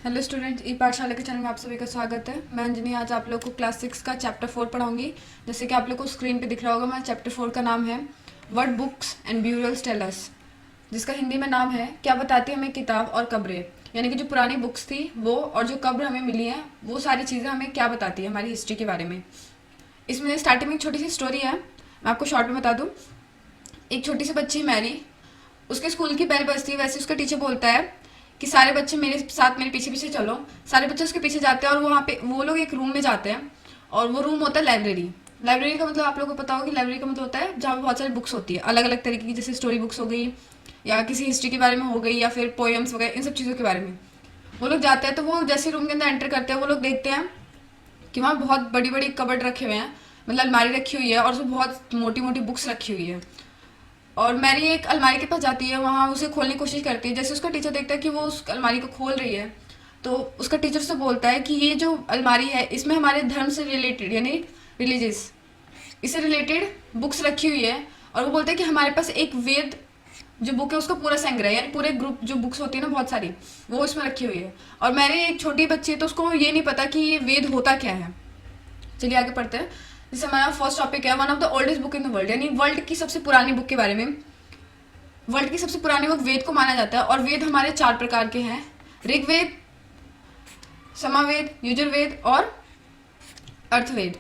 Hello student, ई पाठशाला के channel में आप सभी का स्वागत है। मैं अंजनी आज आप लोग को क्लास 6 का चैप्टर 4 पढ़ाऊंगी। जैसे कि आप लोग को स्क्रीन पे दिख रहा होगा, मैं चैप्टर 4 का नाम है what books and burials tell us, जिसका हिंदी में नाम है क्या बताती हमें किताब और कब्रें। यानी कि जो पुरानी बुक्स थी वो और जो कब्र हमें मिली हैं वो सारी चीज़ें हमें क्या बताती है हमारी हिस्ट्री के बारे में। इसमें स्टार्टिंग में एक छोटी सी स्टोरी है, मैं आपको शॉर्ट में बता दूँ। एक छोटी सी बच्ची मैरी, उसके स्कूल की बेल बजती है। वैसे उसका टीचर बोलता है कि सारे बच्चे मेरे साथ मेरे पीछे पीछे चलो। सारे बच्चे उसके पीछे जाते हैं और वहाँ पे वो लोग एक रूम में जाते हैं और वो रूम होता है लाइब्रेरी। लाइब्रेरी का मतलब आप लोगों को पता होगा कि लाइब्रेरी का मतलब होता है जहाँ पे बहुत सारी बुक्स होती है अलग अलग तरीके की, जैसे स्टोरी बुक्स हो गई या किसी हिस्ट्री के बारे में हो गई या फिर पोएम्स वगैरह, इन सब चीज़ों के बारे में वो लोग जाते हैं। तो वो जैसे रूम के अंदर एंटर करते हैं वो लोग देखते हैं कि वहाँ बहुत बड़ी बड़ी कबर्ड रखे हुए हैं, मतलब अलमारी रखी हुई है और उसमें बहुत मोटी मोटी बुक्स रखी हुई है। और मैरी एक अलमारी के पास जाती है, वहाँ उसे खोलने की कोशिश करती है। जैसे उसका टीचर देखता है कि वो उस अलमारी को खोल रही है तो उसका टीचर से बोलता है कि ये जो अलमारी है इसमें हमारे धर्म से रिलेटेड यानी रिलीजियस इससे रिलेटेड बुक्स रखी हुई है। और वो बोलते हैं कि हमारे पास एक वेद जो बुक है उसका पूरा संग्रह है, यानी पूरे ग्रुप जो बुक्स होती है ना बहुत सारी, वो इसमें रखी हुई है। और मैरी एक छोटी बच्ची है तो उसको ये नहीं पता कि ये वेद होता क्या है। चलिए आगे पढ़ते हैं। जैसे हमारा फर्स्ट टॉपिक है one of the oldest book in the world, यानी वर्ल्ड की सबसे पुरानी बुक के बारे में। वर्ल्ड की सबसे पुरानी बुक वेद को माना जाता है और वेद हमारे 4 प्रकार के हैं, ऋग्वेद, समावेद, युजुर्वेद और अर्थवेद।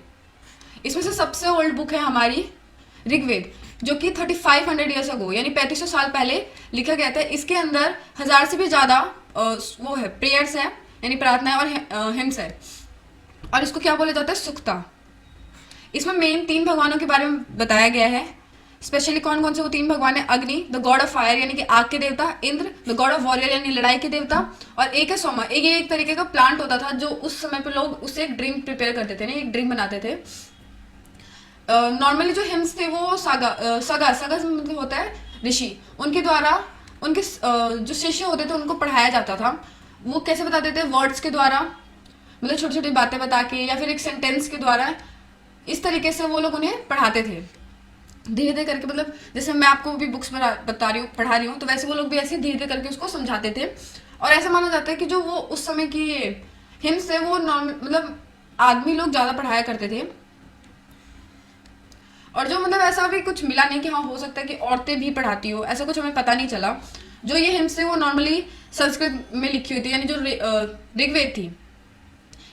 इसमें से सबसे ओल्ड बुक है हमारी ऋग्वेद, जो कि 3500 ईयर्स अगो यानी 3500 साल पहले लिखा गया था। इसके अंदर 1000 से भी ज़्यादा वो है प्रेयर्स है यानी प्रार्थना और हिम्स है। और इसको क्या बोला जाता है, सुक्ता। इसमें मेन 3 भगवानों के बारे में बताया गया है। स्पेशली कौन कौन से वो 3 भगवान है, अग्नि द गॉड ऑफ फायर यानी कि आग के देवता, Indra the God of warrior यानी लड़ाई के देवता, और एक है सोमा। एक तरीके का प्लांट होता था जो उस समय पे लोग उससे एक ड्रिंक प्रिपेयर करते थे ना, एक ड्रिंक बनाते थे। नॉर्मली जो हिम्स थे वो सगा मतलब होता है ऋषि, उनके द्वारा उनके जो शिष्य होते थे उनको पढ़ाया जाता था। वो कैसे बताते थे, वर्ड्स के द्वारा, मतलब छोटी छोटी बातें बता के या फिर एक सेंटेंस के द्वारा। इस तरीके से वो लोग उन्हें पढ़ाते थे धीरे धीरे करके। मतलब जैसे मैं आपको भी बुक्स बता रही हूँ पढ़ा रही हूँ, तो वैसे वो लोग भी ऐसे धीरे धीरे करके उसको समझाते थे। और ऐसा माना जाता है कि जो वो उस समय की हिम्स थे वो नॉर्मल मतलब आदमी लोग ज़्यादा पढ़ाया करते थे। और जो मतलब ऐसा भी कुछ मिला नहीं कि हाँ हो सकता है कि औरतें भी पढ़ाती हो, ऐसा कुछ हमें पता नहीं चला। जो ये हिम्स थे वो नॉर्मली संस्कृत में लिखी हुई थी, यानी जो ऋग्वेद थी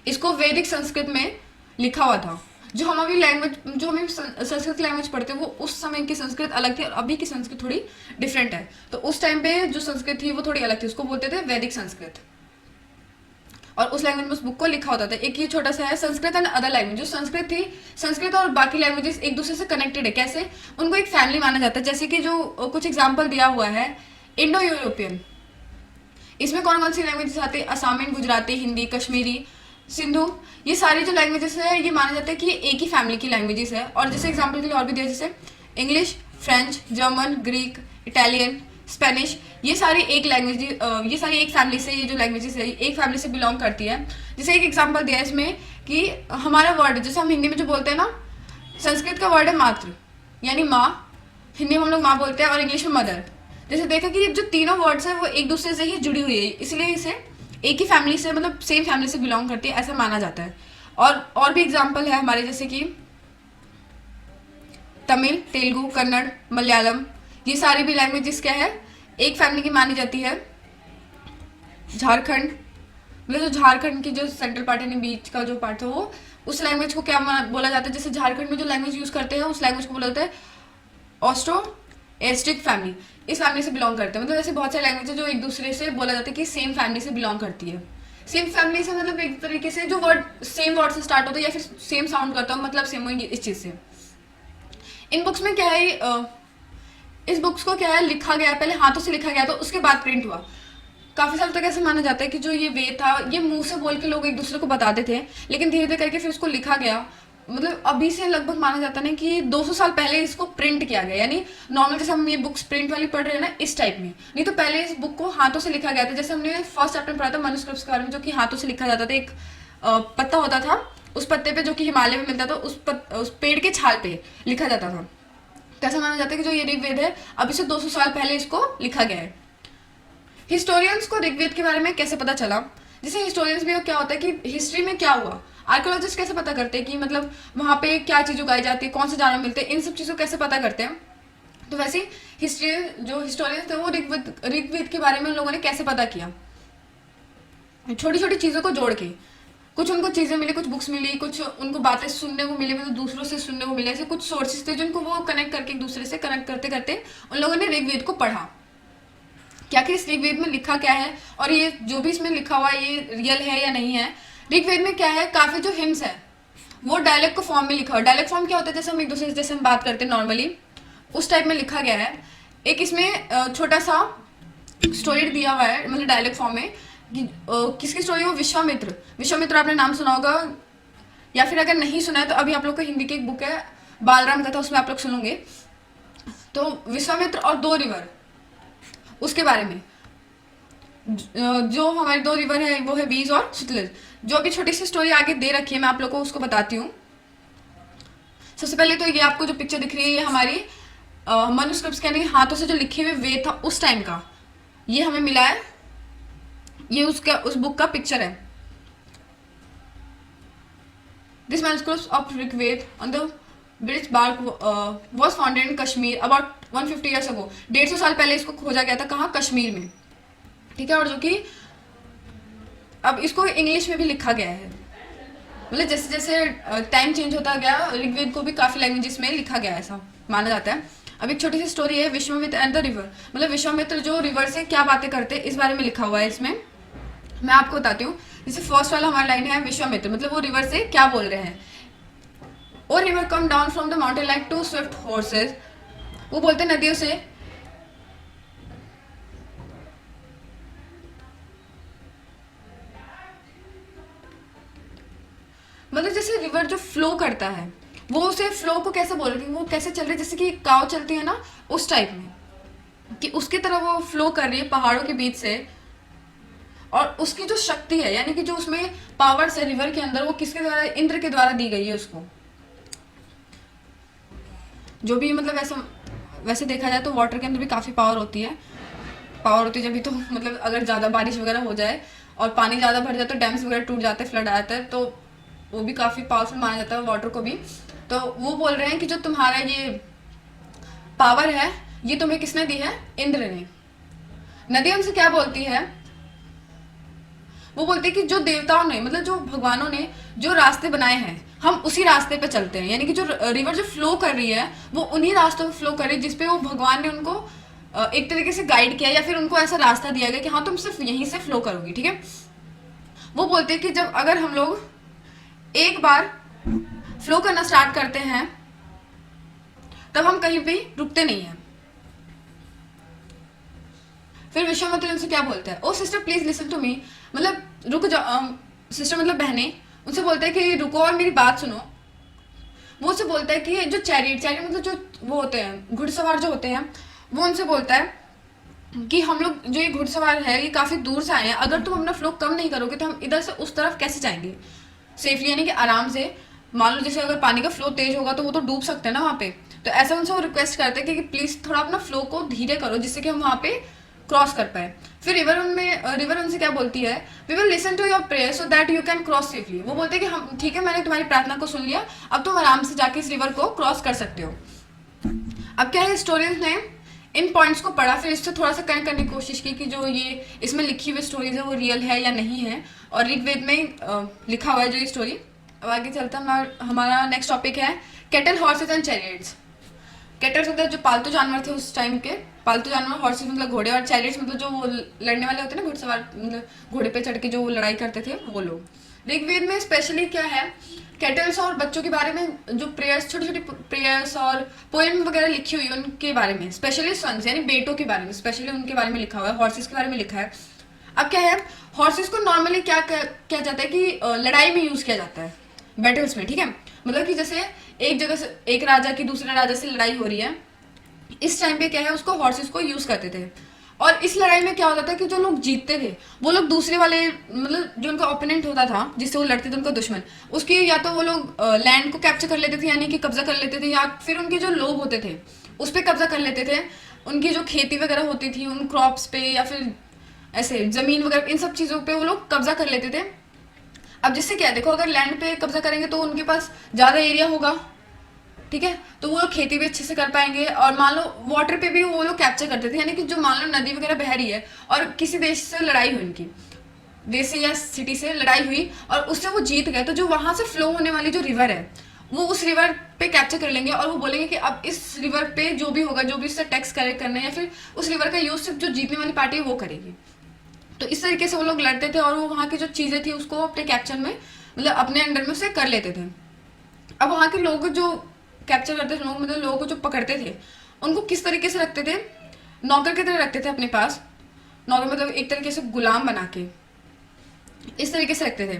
इसको वैदिक संस्कृत में लिखा हुआ था। जो हमारी लैंग्वेज, जो हम संस्कृत लैंग्वेज पढ़ते हैं वो उस समय की संस्कृत अलग थी और अभी की संस्कृत थोड़ी डिफरेंट है। तो उस टाइम पे जो संस्कृत थी वो थोड़ी अलग थी, उसको बोलते थे वैदिक संस्कृत। और उस लैंग्वेज में उस बुक को लिखा होता था। एक ये छोटा सा है संस्कृत एंड अदर लैंग्वेज। जो संस्कृत थी, संस्कृत और बाकी लैंग्वेजेस एक दूसरे से कनेक्टेड है। कैसे, उनको एक फैमिली माना जाता है। जैसे कि जो कुछ एग्जाम्पल दिया हुआ है, इंडो यूरोपियन, इसमें कौन कौन सी लैंग्वेजेस आती है, असामिन, गुजराती, हिंदी, कश्मीरी, सिंधु, ये सारी जो लैंग्वेजेस है ये माना जाता है कि ये एक ही फैमिली की लैंग्वेजेस है। और जैसे एग्जांपल के लिए और भी दिया, जैसे English, French, German, Greek, Italian, Spanish, ये सारी एक लैंग्वेज, ये सारी एक फैमिली से, ये जो लैंग्वेजेस है एक फैमिली से बिलोंग करती है। जैसे एक एग्जाम्पल दिया है इसमें कि हमारा वर्ड, जैसे हम हिंदी में जो बोलते हैं ना, संस्कृत का वर्ड है मातृ यानी माँ, हिंदी में हम लोग माँ बोलते हैं, और इंग्लिश में मदर। जैसे देखा कि जो तीनों वर्ड्स है वो एक दूसरे से ही जुड़ी हुई है, इसलिए इसे एक ही फैमिली से मतलब सेम फैमिली से बिलोंग करती है ऐसा माना जाता है। और भी एग्जाम्पल है हमारे, जैसे कि तमिल, तेलुगु, कन्नड़, मलयालम, ये सारी भी लैंग्वेजेस क्या है एक फैमिली की मानी जाती है। झारखंड, मतलब जो झारखंड की जो सेंट्रल पार्ट यानी बीच का जो पार्ट है वो, उस लैंग्वेज को क्या बोला जाता है, जैसे झारखंड में जो लैंग्वेज यूज करते हैं उस लैंग्वेज को बोला जाता है ऑस्ट्रो एस्टिक फैमिली, इस फैमिली से बिलोंग करते हैं। मतलब ऐसे बहुत सारे लैंग्वेज है जो एक दूसरे से बोला जाता है कि सेम फैमिली से बिलोंग करती है। सेम फैमिली से मतलब एक तरीके से जो वर्ड सेम वर्ड से स्टार्ट होता है या फिर सेम साउंड करता हो, मतलब सेम होंगे इस चीज़ से। इन बुक्स में क्या है, इस बुक्स को क्या है लिखा गया, पहले हाथों से लिखा गया तो उसके बाद प्रिंट हुआ। काफ़ी साल तक ऐसे माना जाता है कि जो ये वेद था ये मुंह से बोल के लोग एक दूसरे को बताते थे, लेकिन धीरे धीरे करके फिर उसको लिखा गया। मतलब अभी से लगभग माना जाता है कि 200 साल पहले इसको प्रिंट किया गया, यानी नॉर्मल जैसे हम ये बुक्स प्रिंट वाली पढ़ रहे हैं ना इस टाइप में, नहीं तो पहले इस बुक को हाथों से लिखा गया था। जैसे हमने फर्स्ट चैप्टर में पढ़ा था मैन्युस्क्रिप्ट्स के बारे में, जो कि हाथों से लिखा जाता था। एक पत्ता होता था, उस पत्ते पे जो कि हिमालय में मिलता था, उस पेड़ के छाल पे लिखा जाता था। तो ऐसा माना जाता है कि जो ये ऋग्वेद है अभी से 200 साल पहले इसको लिखा गया है। हिस्टोरियंस को ऋग्वेद के बारे में कैसे पता चला, जैसे हिस्टोरियंस भी क्या होता है कि हिस्ट्री में क्या हुआ, आर्कोलॉजिस्ट कैसे पता करते हैं कि मतलब वहाँ पे क्या चीज़ उगाई जाती है, कौन से जानवर मिलते हैं, इन सब चीज़ों को कैसे पता करते हैं। तो वैसे हिस्ट्री जो हिस्टोरियंस थे वो ऋग्वेद के बारे में उन लोगों ने कैसे पता किया, छोटी छोटी चीज़ों को जोड़ के। कुछ उनको चीज़ें मिली, कुछ बुक्स मिली, कुछ उनको बातें सुनने को मिली, मतलब दूसरों से सुनने को मिले, ऐसे कुछ सोर्सेज थे जिनको वो कनेक्ट करके एक दूसरे से कनेक्ट करते करते उन लोगों ने ऋग्वेद को पढ़ा, क्या कि इस ऋग्वेद में लिखा क्या है और ये जो भी इसमें लिखा हुआ है ये रियल है या नहीं है। ऋग्वेद में क्या है, काफ़ी जो हिम्स है वो डायलेक्ट को फॉर्म में लिखा हुआ है। डायलेक्ट फॉर्म क्या होता है, जैसे हम एक दूसरे से जैसे हम बात करते हैं नॉर्मली, उस टाइप में लिखा गया है। एक इसमें छोटा सा स्टोरी दिया हुआ है, मतलब डायलेक्ट फॉर्म में कि किसकी स्टोरी हो, विश्वामित्र। विश्वामित्र आपने नाम सुना होगा, या फिर अगर नहीं सुना है तो अभी आप लोग को हिंदी की एक बुक है बालराम कथा, उसमें आप लोग सुनोगे। तो विश्वामित्र और 2 रिवर, उसके बारे में जो हमारे 2 रिवर है वो है बीज और सतलज। जो अभी छोटी सी स्टोरी आगे दे रखी है मैं आप लोग को उसको बताती हूँ। सबसे पहले तो ये आपको जो पिक्चर दिख रही है ये हमारी मनुस्क्रिप्ट्स यानी हाथों से जो लिखे हुए वेद था उस टाइम का, ये हमें मिला है। ये उसका उस बुक का पिक्चर है। This manuscript of Rigveda on the British bark was founded in Kashmir about 150 years ago. 150 साल पहले इसको खोजा गया था, कहाँ, कश्मीर में, ठीक है। और जो कि अब इसको इंग्लिश में भी लिखा गया है, मतलब जैसे जैसे टाइम चेंज होता गया ऋग्वेद को भी काफ़ी लैंग्वेजेस में लिखा गया है, ऐसा माना जाता है। अब एक छोटी सी स्टोरी है विश्वामित्र एंड द रिवर, मतलब विश्वामित्र जो रिवर से क्या बातें करते हैं इस बारे में लिखा हुआ है इसमें। मैं आपको बताती हूँ। जैसे फर्स्ट वाला हमारा लाइन है विश्वामित्र, मतलब वो रिवर से क्या बोल रहे हैं। O river come down from the mountain like 2 swift horses, वो बोलते हैं नदियों से मतलब जैसे रिवर जो फ्लो करता है वो उसे फ्लो को कैसे बोल रही है, वो कैसे चल रही है, जैसे कि काव चलती है ना उस टाइप में, कि उसकी तरह वो फ्लो कर रही है पहाड़ों के बीच से। और उसकी जो शक्ति है यानी कि जो उसमें पावर्स है रिवर के अंदर, वो किसके द्वारा, इंद्र के द्वारा दी गई है उसको। जो भी मतलब वैसे देखा जाए तो वाटर के अंदर भी काफ़ी पावर होती है, जब भी तो मतलब अगर ज़्यादा बारिश वगैरह हो जाए और पानी ज़्यादा भर जाए तो डैम्स वगैरह टूट जाते हैं, फ्लड आ जाता है, तो वो भी काफ़ी पावरफुल माना जाता है वाटर को भी। तो वो बोल रहे हैं कि जो तुम्हारा ये पावर है ये तुम्हें किसने दी है, इंद्र ने। नदी उनसे क्या बोलती है, वो बोलते हैं कि जो देवताओं ने मतलब जो भगवानों ने जो रास्ते बनाए हैं हम उसी रास्ते पे चलते हैं, यानी कि जो रिवर जो फ्लो कर रही है वो उन्हीं रास्तों पे फ्लो कर रही है जिसपे वो भगवान ने उनको एक तरीके से गाइड किया या फिर उनको ऐसा रास्ता दिया गया कि हाँ तुम सिर्फ यहीं से फ्लो करोगी, ठीक है। वो बोलते हैं कि जब अगर हम लोग एक बार फ्लो करना स्टार्ट करते हैं तब हम कहीं भी रुकते नहीं हैं। फिर विश्वामित्र उनसे क्या बोलता है, O sister please listen to me, मतलब रुक जाओ, सिस्टर मतलब बहनें, उनसे बोलता है कि रुको और मेरी बात सुनो। वो उनसे बोलता है कि जो चैरियट मतलब जो वो होते हैं घुड़सवार जो होते हैं, वो उनसे बोलता है कि हम लोग जो ये घुड़सवार है ये काफ़ी दूर से आए हैं, अगर तुम अपना फ्लो कम नहीं करोगे तो हम इधर से उस तरफ कैसे जाएंगे सेफली, यानी कि आराम से। मान लो जैसे अगर पानी का फ्लो तेज होगा तो वो तो डूब सकते हैं ना वहाँ पे। तो ऐसा उनसे वो रिक्वेस्ट करते हैं कि प्लीज़ थोड़ा अपना फ्लो को धीरे करो जिससे कि हम वहाँ पे क्रॉस कर पाए। फिर रिवर उनसे क्या बोलती है, we will listen to your prayer so that you can cross safely. वो बोलते हैं कि हम ठीक है, मैंने तुम्हारी प्रार्थना को सुन लिया, अब तुम आराम से जाके इस रिवर को क्रॉस कर सकते हो। अब क्या है, स्टोरीज ने इन पॉइंट्स को पढ़ा, फिर इससे थोड़ा सा कनेक्ट करने की कोशिश की कि जो ये इसमें लिखी हुई स्टोरीज है वो रियल है या नहीं है, और ऋग्वेद में लिखा हुआ है जो ये स्टोरी। अब आगे चलता हमारा नेक्स्ट टॉपिक है cattle, horses and chariots. Kettles मतलब जो पालतू जानवर थे उस टाइम के, पालतू जानवर, हॉर्सेस मतलब घोड़े, और चैरियट्स मतलब जो वो लड़ने वाले होते हैं ना घुड़सवार, मतलब घोड़े पे चढ़ के जो लड़ाई करते थे वो लोग। ऋग्वेद में स्पेशली क्या है, कैटल्स और बच्चों के बारे में जो प्रेयर्स, छोटी छोटी प्रेयर्स और पोएम वगैरह लिखी हुई है उनके बारे में, स्पेशली सन्स यानी बेटों के बारे में, स्पेशली उनके बारे में लिखा हुआ है। हॉर्सेस के बारे में लिखा है। अब क्या है, हॉर्सेस को नॉर्मली क्या किया जाता है कि लड़ाई में यूज किया जाता है, बैटल्स में, ठीक है। मतलब कि जैसे एक जगह से एक राजा की दूसरे राजा से लड़ाई हो रही है, इस टाइम पे क्या है उसको हॉर्सेस को यूज करते थे। और इस लड़ाई में क्या होता था कि जो लोग जीतते थे वो लोग दूसरे वाले, मतलब जो उनका ओपोनेंट होता था जिससे वो लड़ते थे, उनका दुश्मन, उसकी या तो वो लोग लैंड को कैप्चर कर लेते थे यानी कि कब्जा कर लेते थे, या फिर उनके जो लोग होते थे उस पर कब्जा कर लेते थे। उनकी जो खेती वगैरह होती थी उन क्रॉप्स पे, या फिर ऐसे जमीन वगैरह इन सब चीज़ों पे वो लोग कब्जा कर लेते थे। अब जिससे क्या है, देखो अगर लैंड पे कब्जा करेंगे तो उनके पास ज़्यादा एरिया होगा, ठीक है, तो वो लोग खेती भी अच्छे से कर पाएंगे। और मान लो वाटर पे भी वो लोग कैप्चर करते थे, यानी कि जो मान लो नदी वगैरह बह रही है और किसी देश से लड़ाई हुई, उनकी देश से या सिटी से लड़ाई हुई और उससे वो जीत गए, तो जो वहां से फ्लो होने वाली जो रिवर है वो उस रिवर पे कैप्चर कर लेंगे और वो बोलेंगे कि अब इस रिवर पे जो भी होगा, जो भी इससे टैक्स कलेक्ट करना है या फिर उस रिवर का यूज सिर्फ जो जीतने वाली पार्टी है वो करेगी। तो इस तरीके से वो लोग लड़ते थे और वो वहाँ की जो चीज़ें थी उसको अपने कैप्चर में, मतलब अपने अंडर में उसे कर लेते थे। अब वहाँ के लोग जो कैप्चर करते थे, लोग मतलब लोगों को जो पकड़ते थे उनको किस तरीके से रखते थे, नौकर की तरह रखते थे अपने पास। नौकर मतलब एक तरीके से गुलाम बना के इस तरीके से रखते थे।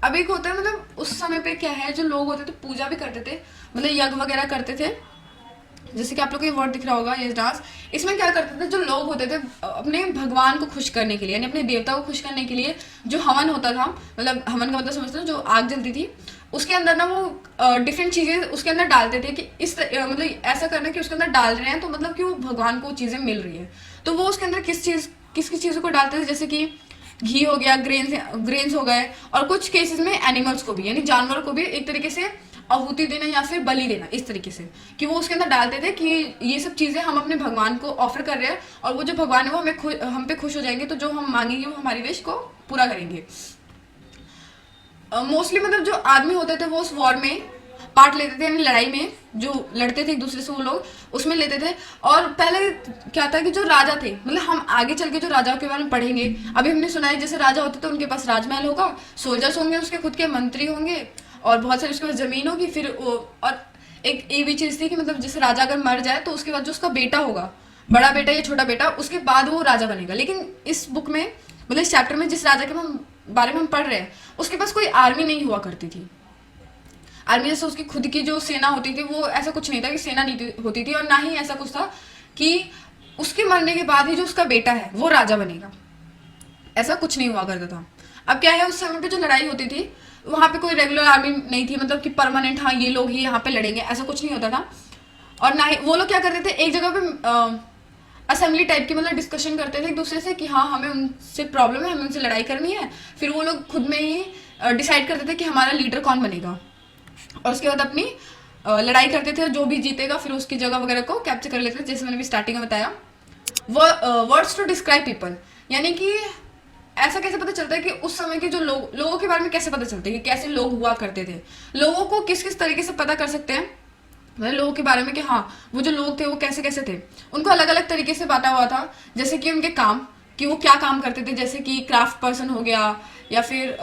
अब एक होता है, मतलब उस समय पे क्या है, जो लोग होते थे पूजा भी करते थे, मतलब यज्ञ वगैरह करते थे। जैसे कि आप लोग को ये वर्ड दिख रहा होगा, ये डांस, इसमें क्या करते थे जो लोग होते थे अपने भगवान को खुश करने के लिए, यानी अपने देवता को खुश करने के लिए जो हवन होता था, मतलब हवन का मतलब समझते हो जो आग जलती थी, उसके अंदर ना वो डिफरेंट चीज़ें उसके अंदर डालते थे कि मतलब ऐसा करना कि उसके अंदर डाल रहे हैं तो मतलब कि वो भगवान को चीज़ें मिल रही है। तो वो उसके अंदर किस चीज़ों को डालते थे, जैसे कि घी हो गया, ग्रेन्स हो गए, और कुछ केसेस में एनिमल्स को भी, यानी जानवरों को भी एक तरीके से आहुति देना या फिर बलि देना, इस तरीके से कि वो उसके अंदर डालते थे कि ये सब चीज़ें हम अपने भगवान को ऑफर कर रहे हैं और वो जो भगवान है वो हम पे खुश हो जाएंगे, तो जो हम मांगेंगे वो हमारी विश को पूरा करेंगे। मोस्टली मतलब जो आदमी होते थे वो उस वॉर में पार्ट लेते थे, यानी लड़ाई में जो लड़ते थे एक दूसरे से वो लोग उसमें लेते थे। और पहले क्या था कि जो राजा थे, मतलब हम आगे चल के जो राजाओं के बारे में पढ़ेंगे, अभी हमने सुना है जैसे राजा होते थे उनके पास राजमहल होगा, सोल्जर्स होंगे, उसके खुद के मंत्री होंगे और बहुत सारी उसके पास जमीन होगी। फिर और एक ये भी चीज़ थी कि मतलब जैसे राजा अगर मर जाए तो उसके बाद जो उसका बेटा होगा, बड़ा बेटा या छोटा बेटा, उसके बाद वो राजा बनेगा। लेकिन इस बुक में, मतलब इस चैप्टर में जिस राजा के बारे में हम पढ़ रहे हैं उसके पास कोई आर्मी नहीं हुआ करती थी। आर्मी जैसे उसकी खुद की जो सेना होती थी, वो ऐसा कुछ नहीं था कि सेना नहीं होती थी, और ना ही ऐसा कुछ था कि उसके मरने के बाद ही जो उसका बेटा है वो राजा बनेगा, ऐसा कुछ नहीं हुआ करता था। अब क्या है, उस समय पे जो लड़ाई होती थी वहाँ पे कोई रेगुलर आर्मी नहीं थी, मतलब कि परमानेंट हाँ ये लोग ही यहाँ पे लड़ेंगे, ऐसा कुछ नहीं होता था। और ना ही वो लोग क्या करते थे, एक जगह पे असेंबली टाइप की मतलब डिस्कशन करते थे एक दूसरे से कि हाँ हमें उनसे प्रॉब्लम है, हमें उनसे लड़ाई करनी है। फिर वो लोग खुद में ही डिसाइड करते थे कि हमारा लीडर कौन बनेगा, और उसके बाद अपनी लड़ाई करते थे, जो भी जीतेगा फिर उसकी जगह वगैरह को कैप्चर कर लेते थे, जैसे मैंने भी स्टार्टिंग में बताया। वर्ड्स टू डिस्क्राइब पीपल, यानी कि ऐसा कैसे पता चलता है कि उस समय के जो लोगों के बारे में कैसे पता चलता है कि कैसे लोग हुआ करते थे, लोगों को किस किस तरीके से पता कर सकते हैं, मतलब लोगों के बारे में कि हाँ वो जो लोग थे वो कैसे कैसे थे। उनको अलग अलग तरीके से बांटा हुआ था, जैसे कि उनके काम, कि वो क्या काम करते थे, जैसे कि क्राफ्ट पर्सन हो गया या फिर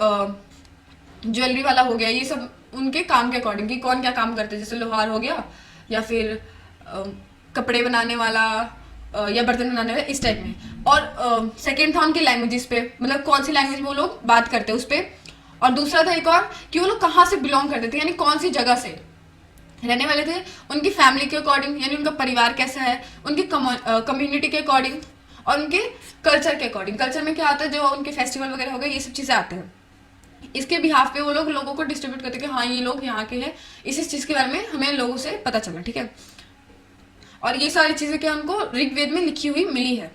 ज्वेलरी वाला हो गया, ये सब उनके काम के अकॉर्डिंग कि कौन क्या काम करते हैं, जैसे लोहार हो गया या फिर कपड़े बनाने वाला या बर्तन बनाने वाला, इस टाइप में। और सेकेंड था उनकी लैंग्वेजेस पे, मतलब कौन सी लैंग्वेज में वो लोग बात करते हैं उस पर। और दूसरा था एक और कि वो लोग कहाँ से बिलोंग करते थे, यानी कौन सी जगह से रहने वाले थे, उनकी फैमिली के अकॉर्डिंग, यानी उनका परिवार कैसा है, उनकी कम्युनिटी के अकॉर्डिंग और उनके कल्चर के अकॉर्डिंग। कल्चर में क्या आता है, जो उनके फेस्टिवल वगैरह हो गए, ये सब चीज़ें आते हैं। इसके बिहाफ पे वो लोग लोगों को डिस्ट्रीब्यूट करते हैं कि हाँ ये लोग यहाँ के हैं, इस चीज़ के बारे में हमें लोगों से पता चला, ठीक है। और ये सारी चीज़ें क्या उनको ऋग्वेद में लिखी हुई मिली है।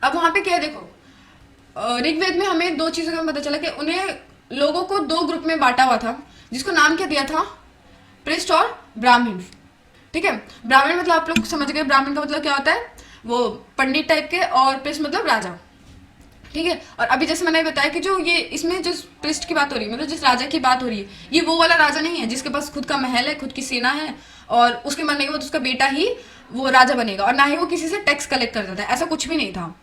अब वहाँ पे क्या है, देखो ऋग्वेद में हमें दो चीज़ों का पता चला कि उन्हें लोगों को दो ग्रुप में बांटा हुआ था, जिसको नाम क्या दिया था, प्रिस्ट और ब्राह्मण, ठीक है। ब्राह्मण मतलब आप लोग समझ गए, ब्राह्मण का मतलब क्या होता है, वो पंडित टाइप के, और प्रिस्ट मतलब राजा, ठीक है। और अभी जैसे मैंने बताया कि जो ये इसमें जिस प्रिस्ट की बात हो रही है, मतलब जिस राजा की बात हो रही है, ये वो वाला राजा नहीं है जिसके पास खुद का महल है, खुद की सेना है और उसके मरने के बाद उसका बेटा ही वो राजा बनेगा, और ना ही वो किसी से टैक्स कलेक्ट करता था, ऐसा कुछ भी नहीं था।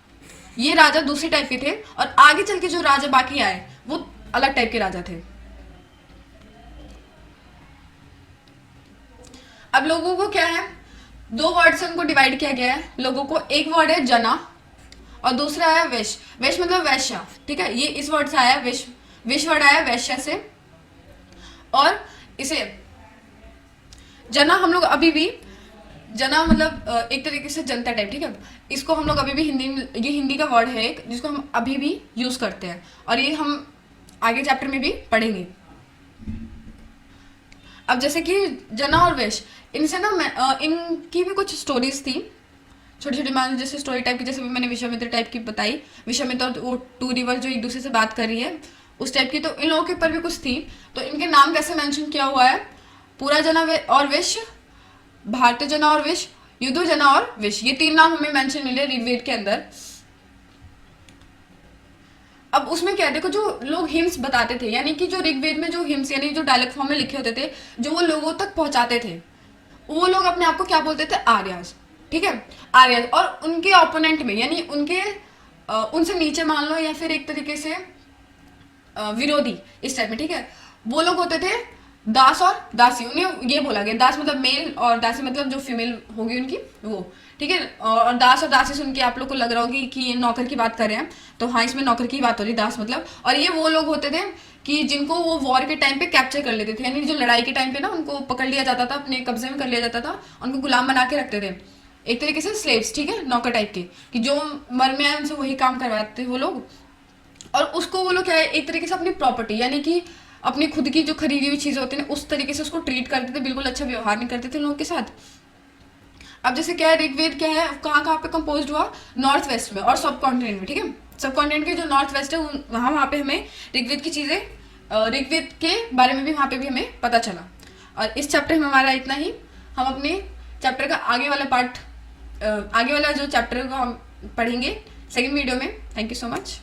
ये राजा दूसरे टाइप के थे, और आगे चल के जो राजा बाकी आए वो अलग टाइप के राजा थे। अब लोगों को क्या है, दो वर्ड से उनको डिवाइड किया गया है लोगों को। एक वर्ड है जना और दूसरा है वेश। वेश मतलब वैश्य, ठीक है, ये इस वर्ड से आया, वेश वर्ड आया वैश्य से। और इसे जना हम लोग अभी भी, जना मतलब एक तरीके से जनता टाइप, ठीक है, इसको हम लोग अभी भी हिंदी, ये हिंदी का वर्ड है एक जिसको हम अभी भी यूज करते हैं, और ये हम आगे चैप्टर में भी पढ़ेंगे। अब जैसे कि जना और वेश, इनसे ना इनकी भी कुछ स्टोरीज थी छोटी छोटी, मान जैसे स्टोरी टाइप की, जैसे मैंने विश्वामित्र टाइप की बताई, विश्वामित्र और वो टू रिवर जो एक दूसरे से बात कर रही है उस टाइप की, तो इन लोगों के ऊपर भी कुछ थी। तो इनके नाम कैसे मेंशन किया हुआ है, पूरा जना और विश, भारतीय जना और विश, युद्धो जना और विश, ये 3 नाम हमें मेंशन मिले ऋग्वेद के अंदर। अब उसमें क्या है, देखो जो लोग हिम्स बताते थे, यानी कि जो ऋग्वेद में जो हिम्स यानी जो डायलेक्ट फॉर्म में लिखे होते थे, जो वो लोगों तक पहुंचाते थे, वो लोग अपने आप को क्या बोलते थे, आर्यस। ठीक है, आर्यस। और उनके ओपोनेंट में यानी उनके उनसे नीचे मान लो, या फिर एक तरीके से विरोधी इस टाइप में, ठीक है, वो लोग होते थे दास और दासी। उन्हें ये बोला गया, दास मतलब मेल और दासी मतलब जो फीमेल होगी उनकी वो, ठीक है। और दास और दासी सुन के आप लोग को लग रहा होगी कि ये नौकर की बात कर रहे हैं, तो हाँ इसमें नौकर की बात हो रही, दास मतलब। और ये वो लोग होते थे कि जिनको वो वॉर के टाइम पे कैप्चर कर लेते थे, यानी जो लड़ाई के टाइम पे ना उनको पकड़ लिया जाता था, अपने कब्जे में कर लिया जाता था, उनको गुलाम बना के रखते थे, एक तरीके से स्लेव्स, ठीक है, नौकर टाइप के, कि जो मर में आए उनसे वही काम करवाते थे वो लोग। और उसको वो लोग क्या है, एक तरीके से अपनी प्रॉपर्टी यानी कि अपनी खुद की जो खरीदी हुई चीजें होती हैं उस तरीके से उसको ट्रीट करते थे, बिल्कुल अच्छा व्यवहार नहीं करते थे लोगों के साथ। अब जैसे क्या है, ऋग्वेद क्या है, कहाँ कहाँ पे कंपोज हुआ, नॉर्थ वेस्ट में और सब कॉन्टिनेंट में, ठीक है। सब कॉन्टिनेंट के जो नॉर्थ वेस्ट है वहाँ पे हमें ऋग्वेद की चीजें, ऋग्वेद के बारे में भी वहाँ पे भी हमें पता चला। और इस चैप्टर में हमारा इतना ही। हम अपने चैप्टर का आगे वाला पार्ट, आगे वाला जो चैप्टर को हम पढ़ेंगे सेकेंड वीडियो में। Thank you so much.